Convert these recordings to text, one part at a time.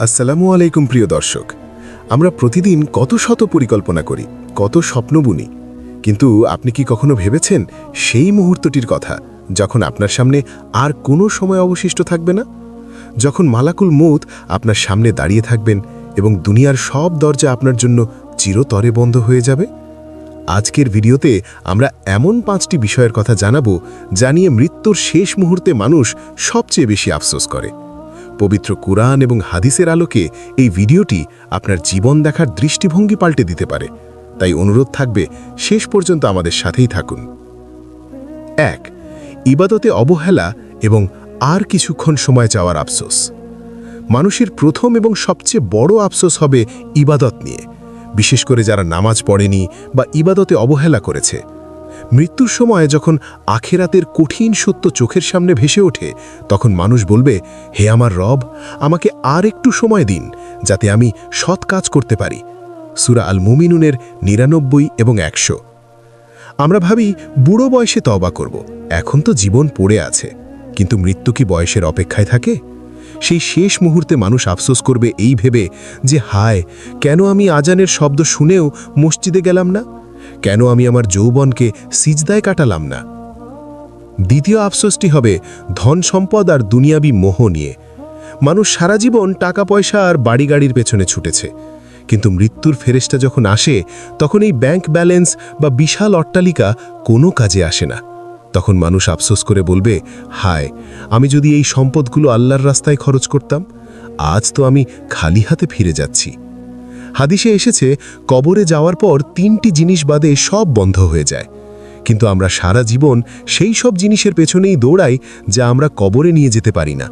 আসসালামু আলাইকুম প্রিয় দর্শক। আমরা প্রতিদিন কত শত পরিকল্পনা করি, কত স্বপ্ন বুনি, কিন্তু আপনি কি কখনো ভেবেছেন সেই মুহূর্তটির কথা যখন আপনার সামনে আর কোনো সময় অবশিষ্ট থাকবে না? যখন মালাকুল মউত আপনার সামনে দাঁড়িয়ে থাকবেন এবং দুনিয়ার সব দরজা আপনার জন্য চিরতরে বন্ধ হয়ে যাবে। আজকের ভিডিওতে আমরা এমন 5টি বিষয়ের কথা জানাবো যা নিয়ে মৃত্যুর শেষ মুহূর্তে মানুষ সবচেয়ে বেশি আফসোস করে। পবিত্র কুরআন এবং হাদিসের আলোকে এই ভিডিওটি আপনার জীবন দেখার দৃষ্টিভঙ্গি পাল্টে দিতে পারে, তাই অনুরোধ থাকবে শেষ পর্যন্ত আমাদের সাথেই থাকুন। 1. ইবাদতে অবহেলা এবং আর কিছুক্ষণ সময় চাওয়ার আফসোস। মানুষের প্রথম এবং সবচেয়ে বড় আফসোস হবে ইবাদত নিয়ে, বিশেষ করে যারা নামাজ পড়েনি বা ইবাদতে অবহেলা করেছে। মৃত্যুর সময় যখন আখেরাতের কঠিন সত্য চোখের সামনে ভেসে ওঠে, তখন মানুষ বলবে, হে আমার রব, আমাকে আর একটু সময় দিন যাতে আমি সৎ কাজ করতে পারি। সূরা আল মুমিনুনের 99 এবং 100। আমরা ভাবি বুড়ো বয়সে তওবা করব, এখন তো জীবন পড়ে আছে, কিন্তু মৃত্যু কি বয়সের অপেক্ষায় থাকে? সেই শেষ মুহূর্তে মানুষ আফসোস করবে এই ভেবে যে, হায়, কেন আমি আজানের শব্দ শুনেও মসজিদে গেলাম না? কেন আমি আমার যৌবনকে সিজদায় কাটালাম না? দ্বিতীয় আফসোসটি হবে ধন সম্পদ আর দুনিয়াবি মোহ নিয়ে। মানুষ সারা জীবন টাকা পয়সা আর বাড়ি গাড়ির পেছনে ছুটেছে, কিন্তু মৃত্যুর ফেরেশতা যখন আসে তখন এই ব্যাংক ব্যালেন্স বা বিশাল অট্টালিকা কোনো কাজে আসে না। তখন মানুষ আফসোস করে বলবে, হায়, আমি যদি এই সম্পদগুলো আল্লাহর রাস্তায় খরচ করতাম, আজ তো আমি খালি হাতে ফিরে যাচ্ছি। হাদিসে এসেছে, কবরে যাওয়ার পর 3টি জিনিস বাদে সব বন্ধ হয়ে যায়, কিন্তু আমরা সারা জীবন সেই সব জিনিসের পেছনেই দৌড়াই যা আমরা কবরে নিয়ে যেতে পারি না।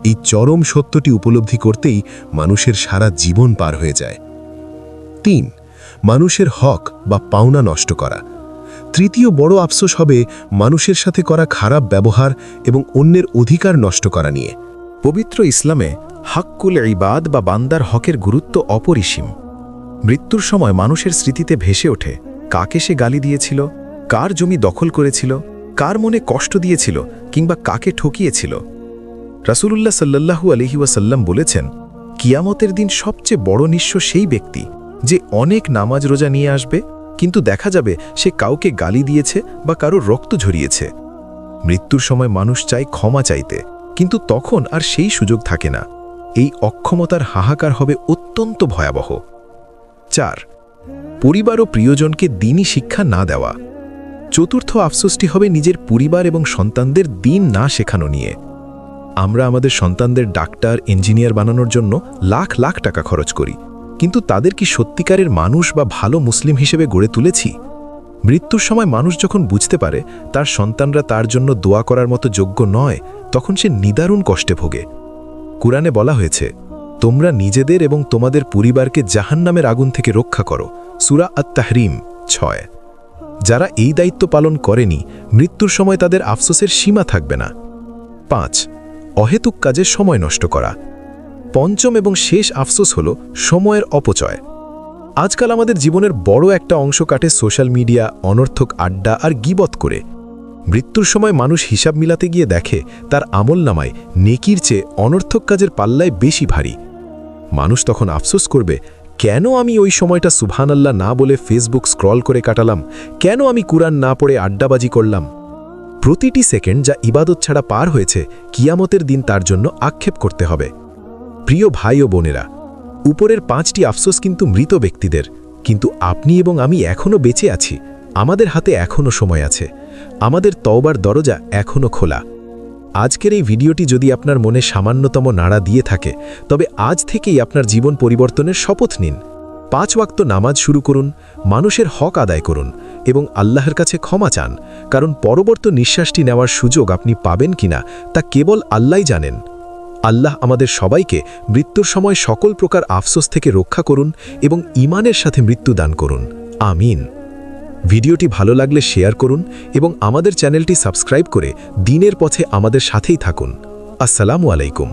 এই চরম সত্যটি উপলব্ধি করতেই মানুষের সারা জীবন পার হয়ে যায়। 3. মানুষের হক বা পাওনা নষ্ট করা। তৃতীয় বড় আফসোস হবে মানুষের সাথে করা খারাপ ব্যবহার এবং অন্যের অধিকার নষ্ট করা নিয়ে। পবিত্র ইসলামে হাক্কুল ইবাদ বা বান্দার হকের গুরুত্ব অপরিসীম। মৃত্যুর সময় মানুষের স্মৃতিতে ভেসে ওঠে কাকে সে গালি দিয়েছিল, কার জমি দখল করেছিল, কার মনে কষ্ট দিয়েছিল কিংবা কাকে ঠকিয়েছিল। রাসূলুল্লাহ সাল্লাল্লাহু আলাইহি ওয়াসাল্লাম বলেছেন, কিয়ামতের দিন সবচেয়ে বড় নিঃস্ব সেই ব্যক্তি যে অনেক নামাজ রোজা নিয়ে আসবে, কিন্তু দেখা যাবে সে কাউকে গালি দিয়েছে বা কারো রক্ত ঝরিয়েছে। মৃত্যুর সময় মানুষ চায় ক্ষমা চাইতে, কিন্তু তখন আর সেই সুযোগ থাকে না। এই অক্ষমতার হাহাকার হবে অত্যন্ত ভয়াবহ। 4. পরিবার ও প্রিয়জনকে দ্বীনি শিক্ষা না দেওয়া। চতুর্থ আফসোসটি হবে নিজের পরিবার এবং সন্তানদের দ্বীন না শেখানো নিয়ে। আমরা আমাদের সন্তানদের ডাক্তার, ইঞ্জিনিয়ার বানানোর জন্য লাখ লাখ টাকা খরচ করি, কিন্তু তাদের কি সত্যিকারের মানুষ বা ভালো মুসলিম হিসেবে গড়ে তুলেছি? মৃত্যুর সময় মানুষ যখন বুঝতে পারে তার সন্তানরা তার জন্য দোয়া করার মতো যোগ্য নয়, তখন সে নিদারুণ কষ্টে ভোগে। কুরআনে বলা হয়েছে, তোমরা নিজেদের এবং তোমাদের পরিবারকে জাহান্নামের আগুন থেকে রক্ষা করো। সূরা আত-তাহরিম 6। যারা এই দায়িত্ব পালন করেনি, মৃত্যুর সময় তাদের আফসোসের সীমা থাকবে না। 5. অহেতুক কাজে সময় নষ্ট করা। পঞ্চম এবং শেষ আফসোস হল সময়ের অপচয়। আজকাল আমাদের জীবনের বড় একটা অংশ কাটে সোশ্যাল মিডিয়া, অনর্থক আড্ডা আর গীবত করে। মৃত্যুর সময় মানুষ হিসাব মিলাতে গিয়ে দেখে তার আমলনামায় নেকির চেয়ে অনর্থক কাজের পাল্লায় বেশি ভারী। মানুষ তখন আফসোস করবে, কেন আমি ওই সময়টা সুবহানাল্লাহ না বলে ফেসবুক স্ক্রল করে কাটালাম, কেন আমি কুরআন না পড়ে আড্ডাবাজি করলাম। প্রতিটি সেকেন্ড যা ইবাদত ছাড়া পার হয়েছে, কিয়ামতের দিন তার জন্য আক্ষেপ করতে হবে। প্রিয় ভাই ও বোনেরা, উপরের 5টি আফসোস কিন্তু মৃত ব্যক্তিদের, কিন্তু আপনি এবং আমি এখনও বেঁচে আছি। আমাদের হাতে এখনও সময় আছে, আমাদের তওবার দরজা এখনও খোলা। আজকের এই ভিডিওটি যদি আপনার মনে সামান্যতম নাড়া দিয়ে থাকে, তবে আজ থেকেই আপনার জীবন পরিবর্তনের শপথ নিন। 5 ওয়াক্ত নামাজ শুরু করুন, মানুষের হক আদায় করুন এবং আল্লাহর কাছে ক্ষমা চান, কারণ পরবর্তী নিঃশ্বাসটি নেওয়ার সুযোগ আপনি পাবেন কিনা তা কেবল আল্লাহই জানেন। আল্লাহ আমাদের সবাইকে মৃত্যুর সময় সকল প্রকার আফসোস থেকে রক্ষা করুন এবং ঈমানের সাথে মৃত্যু দান করুন। আমিন। ভিডিওটি ভালো লাগলে শেয়ার করুন এবং আমাদের চ্যানেলটি সাবস্ক্রাইব করে দ্বীনের পথে আমাদের সাথেই থাকুন। আসসালামু আলাইকুম।